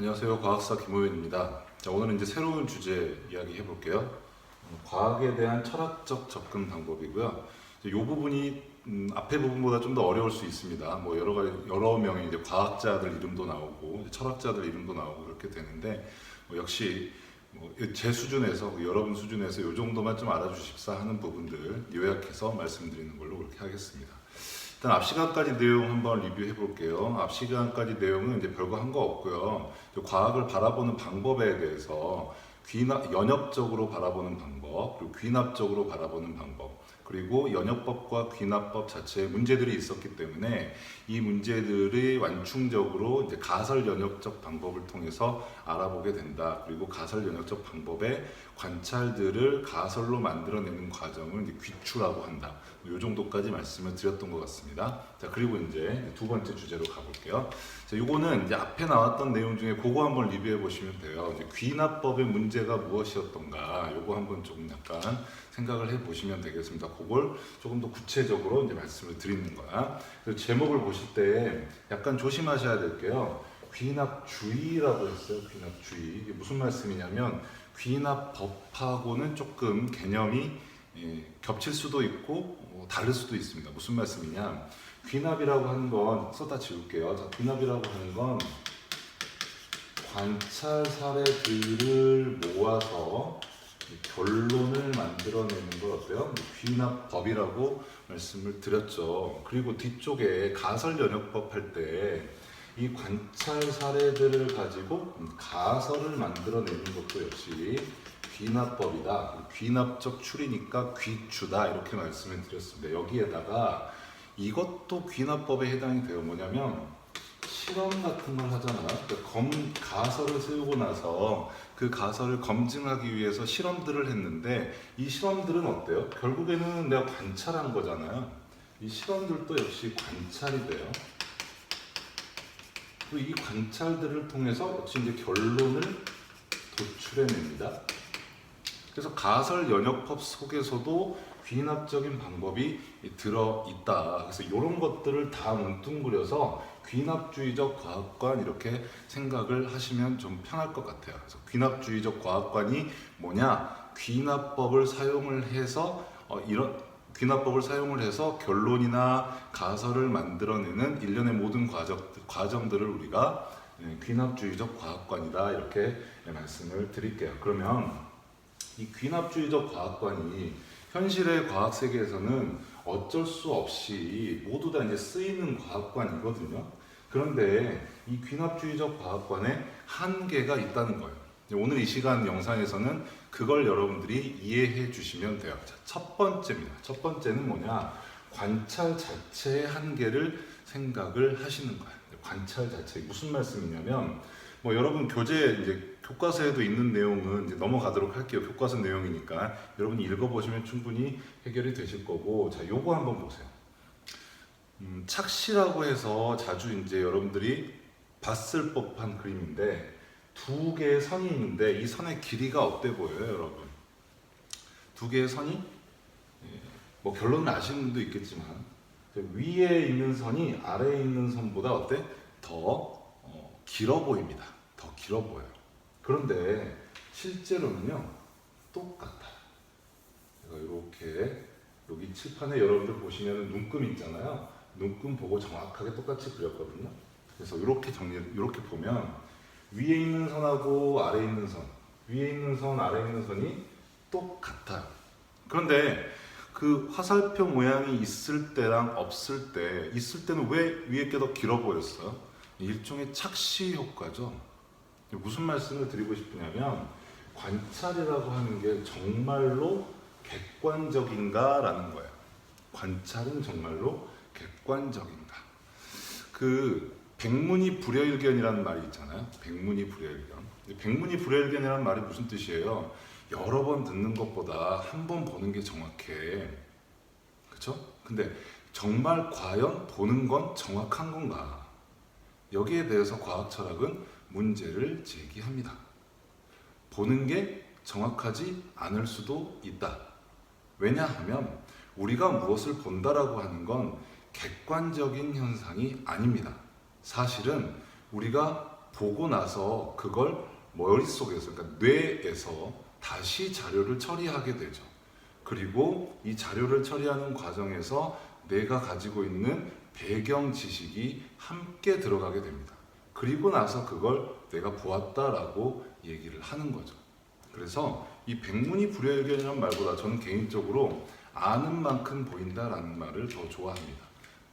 안녕하세요. 과학사 김호연입니다. 자, 오늘은 이제 새로운 주제 이야기 해볼게요. 과학에 대한 철학적 접근 방법이고요. 이 부분이 앞에 부분보다 좀 더 어려울 수 있습니다. 뭐 여러 명의 이제 과학자들 이름도 나오고 철학자들 이름도 나오고 그렇게 되는데 역시 제 수준에서 여러분 수준에서 이 정도만 좀 알아주십사 하는 부분들 요약해서 말씀드리는 걸로 그렇게 하겠습니다. 일단 앞 시간까지 내용 한번 리뷰해 볼게요. 앞 시간까지 내용은 이제 별거 한 거 없고요. 과학을 바라보는 방법에 대해서 연역적으로 바라보는 방법, 그리고 귀납적으로 바라보는 방법, 그리고 연역법과 귀납법 자체에 문제들이 있었기 때문에 이 문제들이 완충적으로 이제 가설 연역적 방법을 통해서 알아보게 된다. 그리고 가설 연역적 방법의 관찰들을 가설로 만들어내는 과정을 이제 귀추라고 한다. 이 정도까지 말씀을 드렸던 것 같습니다. 자, 그리고 이제 두 번째 주제로 가볼게요. 자, 요거는 이제 앞에 나왔던 내용 중에 그거 한번 리뷰해 보시면 돼요. 이제 귀납법의 문제가 무엇이었던가, 요거 한번 조금 약간 생각을 해 보시면 되겠습니다. 그걸 조금 더 구체적으로 이제 말씀을 드리는 거야. 그래서 제목을 보실 때 약간 조심하셔야 될 게요. 귀납주의라고 했어요. 귀납주의. 이게 무슨 말씀이냐면 귀납법하고는 조금 개념이 겹칠 수도 있고 다를 수도 있습니다. 무슨 말씀이냐? 귀납이라고 하는 건 써다 지울게요. 자, 귀납이라고 하는 건 관찰 사례들을 모아서 결론을 만들어내는 걸 어때요? 귀납법이라고 말씀을 드렸죠. 그리고 뒤쪽에 가설 연역법 할 때 이 관찰 사례들을 가지고 가설을 만들어내는 것도 역시 귀납법이다. 귀납적 추리니까 귀추다. 이렇게 말씀을 드렸습니다. 여기에다가 이것도 귀납법에 해당이 돼요. 뭐냐면 실험 같은 걸 하잖아. 그러니까 가설을 세우고 나서 그 가설을 검증하기 위해서 실험들을 했는데 이 실험들은 어때요? 결국에는 내가 관찰한 거잖아요. 이 실험들도 역시 관찰이 돼요. 그리고 이 관찰들을 통해서 역시 이제 결론을 도출해냅니다. 그래서 가설 연역법 속에서도 귀납적인 방법이 들어있다. 그래서 이런 것들을 다 뭉뚱그려서 귀납주의적 과학관 이렇게 생각을 하시면 좀 편할 것 같아요. 그래서 귀납주의적 과학관이 뭐냐? 귀납법을 사용을 해서 귀납법을 사용을 해서 결론이나 가설을 만들어내는 일련의 모든 과정들을 우리가 귀납주의적 과학관이다. 이렇게 말씀을 드릴게요. 그러면 이 귀납주의적 과학관이 현실의 과학 세계에서는 어쩔 수 없이 모두 다 이제 쓰이는 과학관이거든요. 그런데 이 귀납주의적 과학관에 한계가 있다는 거예요. 오늘 이 시간 영상에서는 그걸 여러분들이 이해해 주시면 돼요. 자, 첫 번째입니다. 첫 번째는 뭐냐? 관찰 자체의 한계를 생각을 하시는 거예요. 관찰 자체 무슨 말씀이냐면 여러분 이제 교과서에도 있는 내용은 이제 넘어가도록 할게요. 교과서 내용이니까 여러분이 읽어보시면 충분히 해결이 되실 거고, 자, 요거 한번 보세요. 착시라고 해서 자주 이제 여러분들이 봤을 법한 그림인데 두 개의 선이 있는데 이 선의 길이가 어때 보여요, 여러분? 두 개의 선이 결론을 아시는 분도 있겠지만 위에 있는 선이 아래에 있는 선보다 어때? 더 길어 보입니다. 더 길어 보여요. 그런데 실제로는요 똑같아요. 제가 이렇게 여기 칠판에 여러분들 보시면 눈금 있잖아요. 눈금 보고 정확하게 똑같이 그렸거든요. 그래서 이렇게 보면 위에 있는 선하고 아래에 있는 선, 위에 있는 선, 아래에 있는 선이 똑같아요. 그런데 그 화살표 모양이 있을 때랑 없을 때, 있을 때는 왜 위에 게 더 길어 보였어요? 일종의 착시 효과죠. 무슨 말씀을 드리고 싶으냐면 관찰이라고 하는 게 정말로 객관적인가라는 거예요. 관찰은 정말로 객관적인가? 백문이 불여일견이라는 말이 있잖아요. 백문이 불여일견. 백문이 불여일견이라는 말이 무슨 뜻이에요? 여러 번 듣는 것보다 한 번 보는 게 정확해. 그렇죠? 근데 정말 과연 보는 건 정확한 건가? 여기에 대해서 과학 철학은 문제를 제기합니다. 보는 게 정확하지 않을 수도 있다. 왜냐하면 우리가 무엇을 본다라고 하는 건 객관적인 현상이 아닙니다. 사실은 우리가 보고 나서 그걸 머릿속에서, 그러니까 뇌에서 다시 자료를 처리하게 되죠. 그리고 이 자료를 처리하는 과정에서 내가 가지고 있는 배경 지식이 함께 들어가게 됩니다. 그리고 나서 그걸 내가 보았다라고 얘기를 하는 거죠. 그래서 이 백문이 불여일견이라는 말보다 저는 개인적으로 아는 만큼 보인다라는 말을 더 좋아합니다.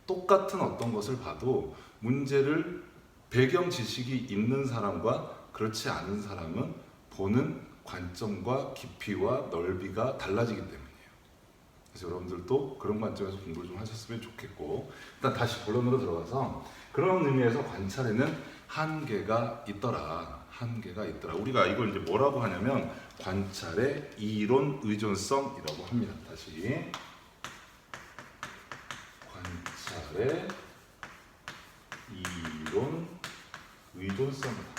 똑같은 어떤 것을 봐도 문제를 배경 지식이 있는 사람과 그렇지 않은 사람은 보는 관점과 깊이와 넓이가 달라지기 때문이에요. 그래서 여러분들도 그런 관점에서 공부를 좀 하셨으면 좋겠고, 일단 다시 본론으로 들어가서 그런 의미에서 관찰에는 한계가 있더라. 한계가 있더라. 우리가 이걸 이제 뭐라고 하냐면 관찰의 이론 의존성이라고 합니다. 다시 관찰의 이론 의존성이다.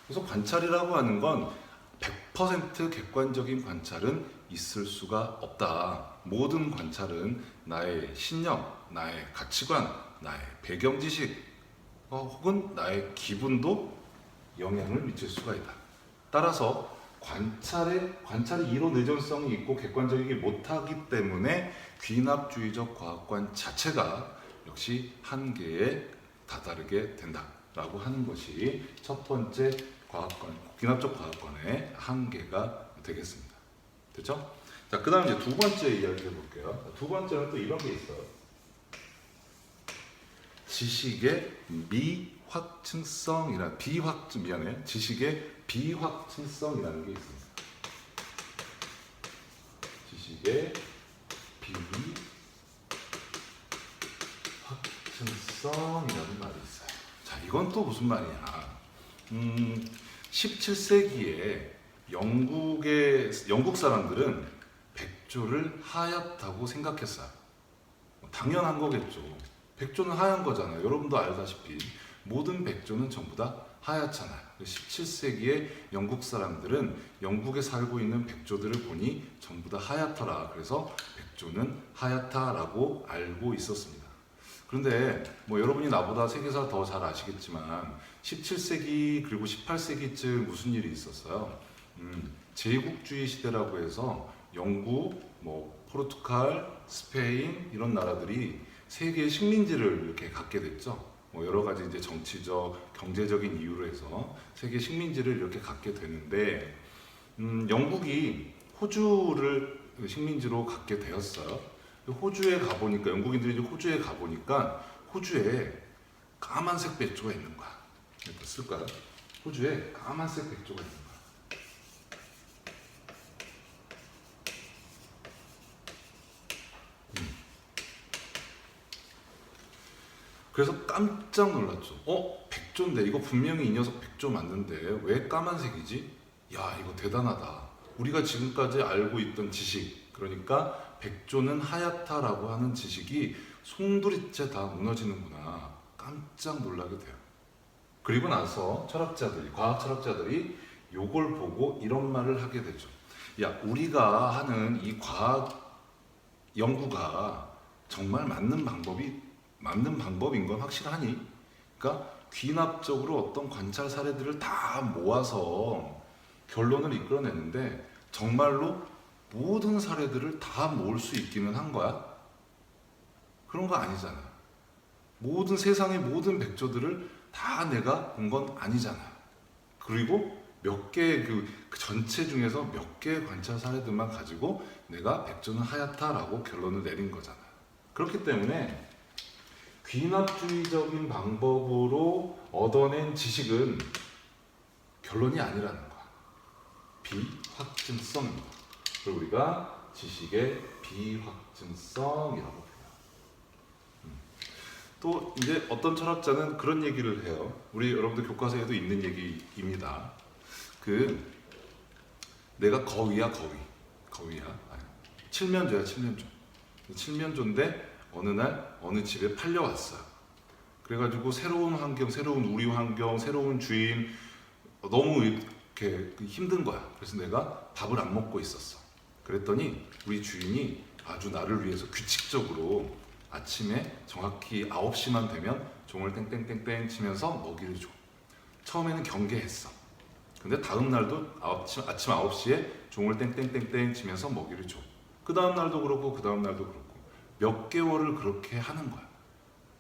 그래서 관찰이라고 하는 건 100% 객관적인 관찰은 있을 수가 없다. 모든 관찰은 나의 신념, 나의 가치관, 나의 배경 지식, 혹은 나의 기분도 영향을 미칠 수가 있다. 따라서 관찰이 이론 의존성이 있고 객관적이지 못하기 때문에 귀납주의적 과학관 자체가 역시 한계에 다다르게 된다라고 하는 것이 첫 번째 귀납적 과학관의 한계가 되겠습니다. 됐죠? 자, 그 다음 이제 두 번째 이야기 해볼게요. 두 번째는 또 이런 게 있어요. 지식의 지식의 비확증성이라는 게 있습니다. 지식의 비확증성이라는 말이 있어요. 자, 이건 또 무슨 말이냐? 17세기에 영국 사람들은 백조를 하얗다고 생각했어요. 당연한 거겠죠. 백조는 하얀 거잖아요. 여러분도 알다시피 모든 백조는 전부 다 하얗잖아요. 17세기에 영국 사람들은 영국에 살고 있는 백조들을 보니 전부 다 하얗더라. 그래서 백조는 하얗다라고 알고 있었습니다. 그런데 뭐 여러분이 나보다 세계사 더 잘 아시겠지만 17세기 그리고 18세기쯤 무슨 일이 있었어요? 제국주의 시대라고 해서 영국, 포르투갈, 스페인 이런 나라들이 세계의 식민지를 이렇게 갖게 됐죠. 여러 가지 이제 정치적, 경제적인 이유로 해서 세계 식민지를 이렇게 갖게 되는데, 영국이 호주를 식민지로 갖게 되었어요. 호주에 가보니까, 영국인들이 호주에 가보니까 호주에 까만색 백조가 있는 거야. 쓸까요? 호주에 까만색 백조가 있는 거야. 그래서 깜짝 놀랐죠. 백조인데 이거 분명히 이 녀석 백조 맞는데 왜 까만색이지? 야, 이거 대단하다. 우리가 지금까지 알고 있던 지식, 그러니까 백조는 하얗다라고 하는 지식이 송두리째 다 무너지는구나. 깜짝 놀라게 돼요. 그리고 나서 과학 철학자들이 요걸 보고 이런 말을 하게 되죠. 야, 우리가 하는 이 과학 연구가 정말 맞는 방법인 건 확실하니? 그러니까 귀납적으로 어떤 관찰 사례들을 다 모아서 결론을 이끌어내는데 정말로 모든 사례들을 다 모을 수 있기는 한 거야? 그런 거 아니잖아. 세상의 모든 백조들을 다 내가 본 건 아니잖아. 그리고 몇 개, 그 전체 중에서 몇 개의 관찰 사례들만 가지고 내가 백조는 하얗다라고 결론을 내린 거잖아. 그렇기 때문에 귀납주의적인 방법으로 얻어낸 지식은 결론이 아니라는 거야. 비확증성입니다. 그리고 우리가 지식의 비확증성이라고 해요. 또 이제 어떤 철학자는 그런 얘기를 해요. 우리 여러분들 교과서에도 있는 얘기입니다. 내가 거위야. 칠면조야. 칠면조인데 어느 날 어느 집에 팔려왔어요. 그래가지고 새로운 환경, 새로운 우리 환경, 새로운 주인, 너무 이렇게 힘든 거야. 그래서 내가 밥을 안 먹고 있었어. 그랬더니 우리 주인이 아주 나를 위해서 규칙적으로 아침에 정확히 9시만 되면 종을 땡땡땡땡 치면서 먹이를 줘. 처음에는 경계했어. 근데 다음 날도 아침 9시에 종을 땡땡땡땡 치면서 먹이를 줘. 그 다음 날도 그렇고 그 다음 날도 그렇고 몇 개월을 그렇게 하는 거야.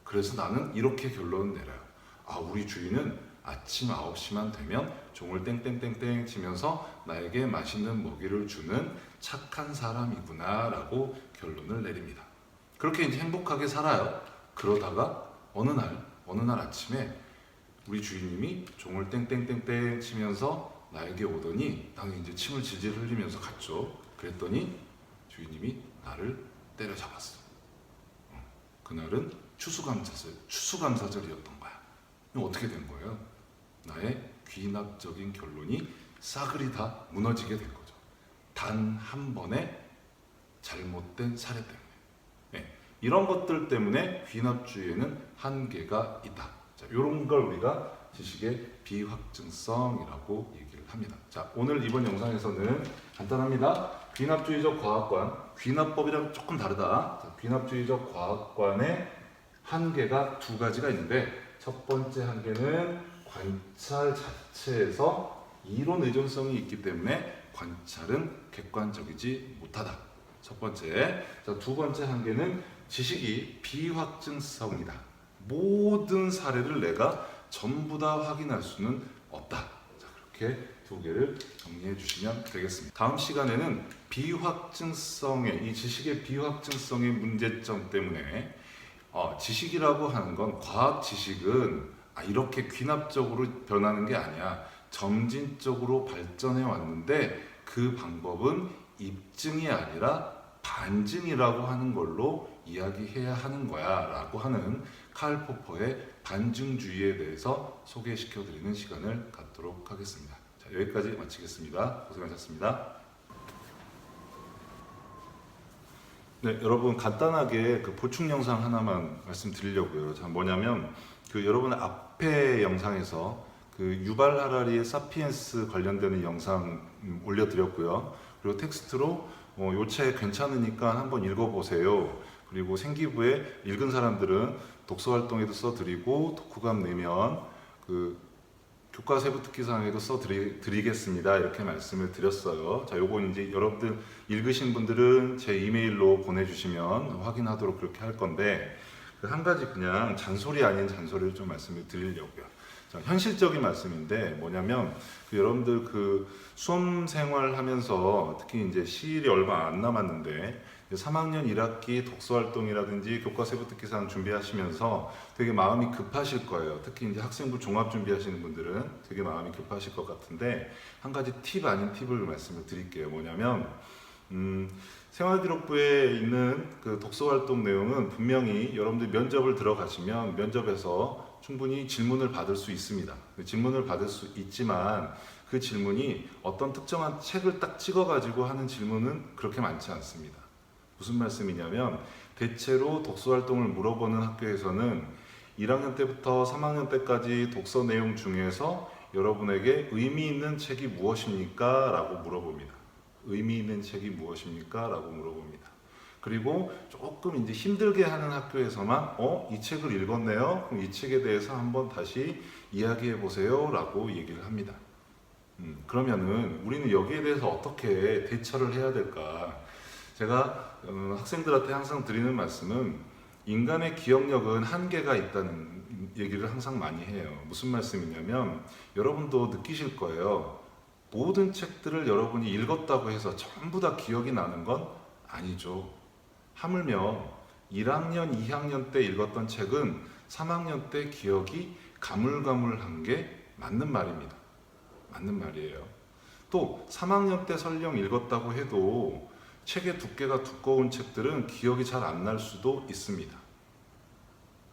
그래서 나는 이렇게 결론을 내려요. 아, 우리 주인은 아침 9시만 되면 종을 땡땡땡땡 치면서 나에게 맛있는 먹이를 주는 착한 사람이구나 라고 결론을 내립니다. 그렇게 이제 행복하게 살아요. 그러다가 어느 날 아침에 우리 주인님이 종을 땡땡땡땡 치면서 나에게 오더니 나는 이제 침을 질질 흘리면서 갔죠. 그랬더니 주인님이 나를 때려잡았어. 그날은 추수감사절이었던 거야. 어떻게 된 거예요? 나의 귀납적인 결론이 싸그리 다 무너지게 된 거죠. 단 한 번의 잘못된 사례 때문에. 네, 이런 것들 때문에 귀납주의에는 한계가 있다. 자, 이런 걸 우리가 지식의 비확증성이라고 얘기를 합니다. 자, 오늘 이번 영상에서는 간단합니다. 귀납주의적 과학관, 귀납법이랑 조금 다르다. 자, 귀납주의적 과학관의 한계가 두 가지가 있는데, 첫 번째 한계는 관찰 자체에서 이론 의존성이 있기 때문에 관찰은 객관적이지 못하다. 첫 번째. 자, 두 번째 한계는 지식이 비확증성이다. 모든 사례를 내가 전부 다 확인할 수는 없다. 자, 그렇게 두 개를 정리해 주시면 되겠습니다. 다음 시간에는 이 지식의 비확증성의 문제점 때문에 지식이라고 하는 건, 과학 지식은 이렇게 귀납적으로 변하는 게 아니야. 점진적으로 발전해 왔는데 그 방법은 입증이 아니라 반증이라고 하는 걸로 이야기해야 하는 거야 라고 하는 칼 포퍼의 반증주의에 대해서 소개시켜 드리는 시간을 갖도록 하겠습니다. 자, 여기까지 마치겠습니다. 고생하셨습니다. 네, 여러분 간단하게 그 보충 영상 하나만 말씀드리려고요. 자, 뭐냐면 여러분 앞에 영상에서 유발 하라리의 사피엔스 관련되는 영상 올려드렸고요. 그리고 텍스트로 요 책 괜찮으니까 한번 읽어보세요. 그리고 생기부에 읽은 사람들은 독서 활동에도 써드리고 독후감 내면 교과 세부 특기사항에도 써드리겠습니다. 이렇게 말씀을 드렸어요. 자, 요거 이제 여러분들 읽으신 분들은 제 이메일로 보내주시면 확인하도록 그렇게 할 건데, 한 가지 그냥 잔소리 아닌 잔소리를 좀 말씀을 드리려고요. 자, 현실적인 말씀인데 뭐냐면 여러분들 수험 생활 하면서 특히 이제 시일이 얼마 안 남았는데 3학년 1학기 독서 활동이라든지 교과 세부 특기사항 준비하시면서 되게 마음이 급하실 거예요. 특히 이제 학생부 종합 준비하시는 분들은 되게 마음이 급하실 것 같은데, 한 가지 팁 아닌 팁을 말씀을 드릴게요. 뭐냐면 생활기록부에 있는 독서 활동 내용은 분명히 여러분들 면접을 들어가시면 면접에서 충분히 질문을 받을 수 있습니다. 질문을 받을 수 있지만 그 질문이 어떤 특정한 책을 딱 찍어가지고 하는 질문은 그렇게 많지 않습니다. 무슨 말씀이냐면, 대체로 독서 활동을 물어보는 학교에서는 1학년 때부터 3학년 때까지 독서 내용 중에서 여러분에게 의미 있는 책이 무엇입니까? 라고 물어봅니다. 의미 있는 책이 무엇입니까? 라고 물어봅니다. 그리고 조금 이제 힘들게 하는 학교에서만 이 책을 읽었네요? 그럼 이 책에 대해서 한번 다시 이야기해 보세요 라고 얘기를 합니다. 그러면은 우리는 여기에 대해서 어떻게 대처를 해야 될까? 제가 학생들한테 항상 드리는 말씀은, 인간의 기억력은 한계가 있다는 얘기를 항상 많이 해요. 무슨 말씀이냐면, 여러분도 느끼실 거예요. 모든 책들을 여러분이 읽었다고 해서 전부 다 기억이 나는 건 아니죠. 하물며 1학년, 2학년 때 읽었던 책은 3학년 때 기억이 가물가물한 게 맞는 말입니다. 맞는 말이에요. 또 3학년 때 설령 읽었다고 해도 책의 두께가 두꺼운 책들은 기억이 잘 안 날 수도 있습니다.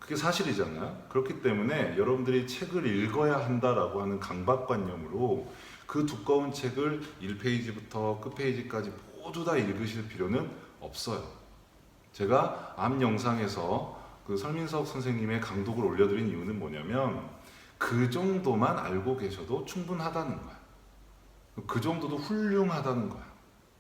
그게 사실이잖아요. 그렇기 때문에 여러분들이 책을 읽어야 한다라고 하는 강박관념으로 그 두꺼운 책을 1페이지부터 끝페이지까지 모두 다 읽으실 필요는 없어요. 제가 앞 영상에서 설민석 선생님의 강독을 올려드린 이유는 뭐냐면, 그 정도만 알고 계셔도 충분하다는 거야. 그 정도도 훌륭하다는 거야.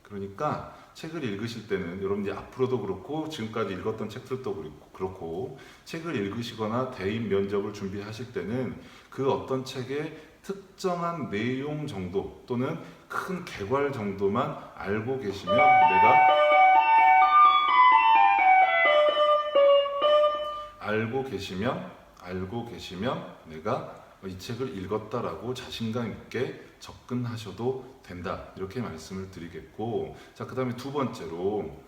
그러니까 책을 읽으실 때는 여러분들이 앞으로도 그렇고 지금까지 읽었던 책들도 그렇고 책을 읽으시거나 대인 면접을 준비하실 때는 그 어떤 책의 특정한 내용 정도 또는 큰 개괄 정도만 알고 계시면 내가 이 책을 읽었다라고 자신감 있게 접근하셔도 된다, 이렇게 말씀을 드리겠고, 자, 그 다음에 두 번째로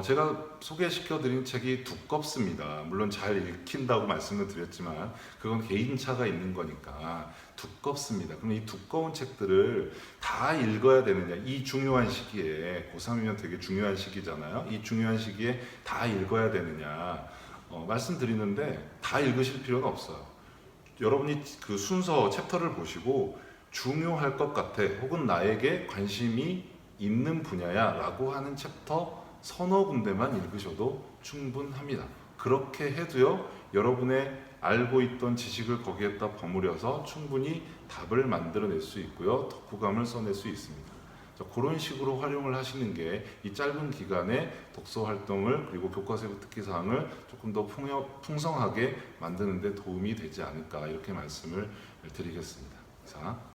제가 소개시켜드린 책이 두껍습니다. 물론 잘 읽힌다고 말씀을 드렸지만 그건 개인차가 있는 거니까 두껍습니다. 그럼 이 두꺼운 책들을 다 읽어야 되느냐, 이 중요한 시기에, 고3이면 되게 중요한 시기잖아요. 이 중요한 시기에 다 읽어야 되느냐 말씀드리는데, 다 읽으실 필요는 없어요. 여러분이 그 순서 챕터를 보시고 중요할 것 같아, 혹은 나에게 관심이 있는 분야야 라고 하는 챕터 서너 군데만 읽으셔도 충분합니다. 그렇게 해도요, 여러분의 알고 있던 지식을 거기에다 버무려서 충분히 답을 만들어낼 수 있고요, 덕후감을 써낼 수 있습니다. 그런 식으로 활용을 하시는 게 이 짧은 기간에 독서 활동을, 그리고 교과서 특기사항을 조금 더 풍성하게 만드는 데 도움이 되지 않을까, 이렇게 말씀을 드리겠습니다. 자.